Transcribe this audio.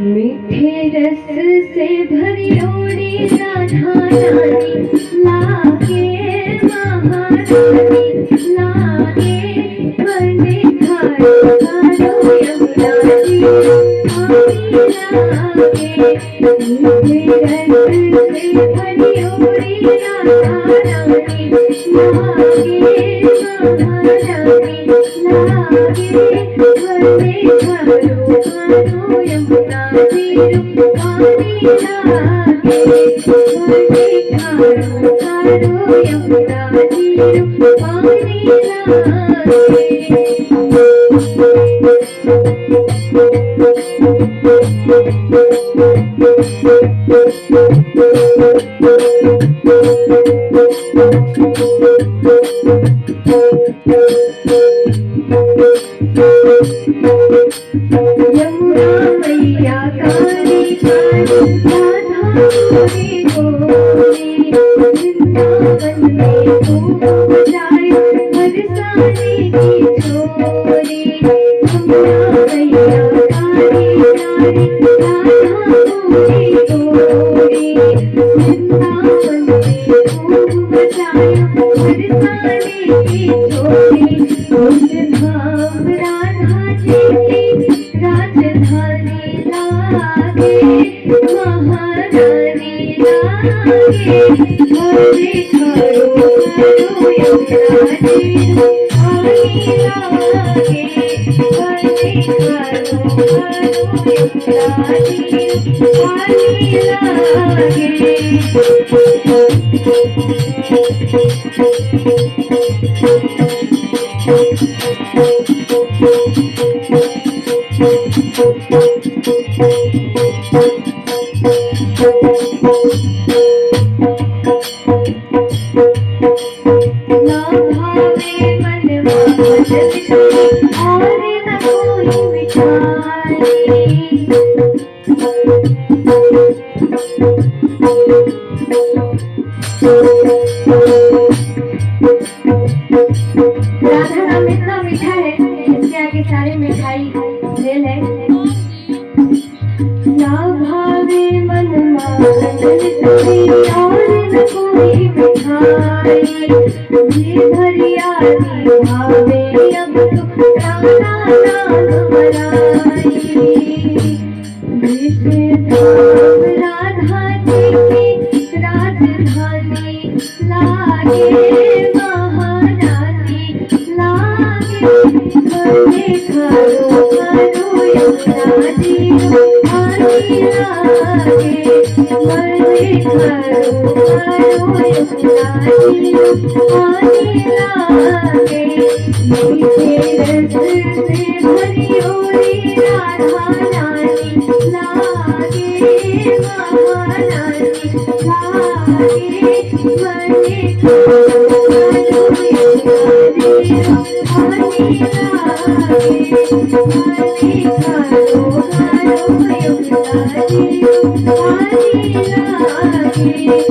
मीठे रस से भरी ओड़ी राधा रानी लागे महारानी लागे बने खारो खारो यमुना जी आमी लागे मीठे रस से भरी ओड़ी राधा रानी लागे महारानी लागे बने खारो खारो यमुना पानी लागे बने खारो खारो यमुना पानी लागे यमुना मैया काली काली राधा गोरी गोरी वृंदावन में खूब बजाए बरसाने की छोरी यमुना मैया काली काली राधा गोरी गोरी वृंदावन में खूब बजाए बरसाने की छोरी कुंज धाम राधा जी की राजधानी लागे महारानी लागे बने खारो खारो यमुना जी पानी लागे बने खारो खारो यमुना जी पानी लागे ना भावे मनवा भजन और न कोई मिठाई राधा नाम इतना मीठा है इसके आगे सारे मिठाई फेल है ना भावे मनवा भजन और न कोई मिठाई जी भरियाली भावे अब तो राधा नाम बड़ाई विश्व धाम राधा जी की राजधानी लागे महारानी लागे बने खारो खारो यमुना जी पानी लागे बने खारो खारो यमुना जी पानी लागे मीठे रस से भरी ओड़ी राधा रानी लागे महारानी लागे बने खारो खारो यमुना जी पानी लागे बने खारो खारो यमुना जी पानी लागे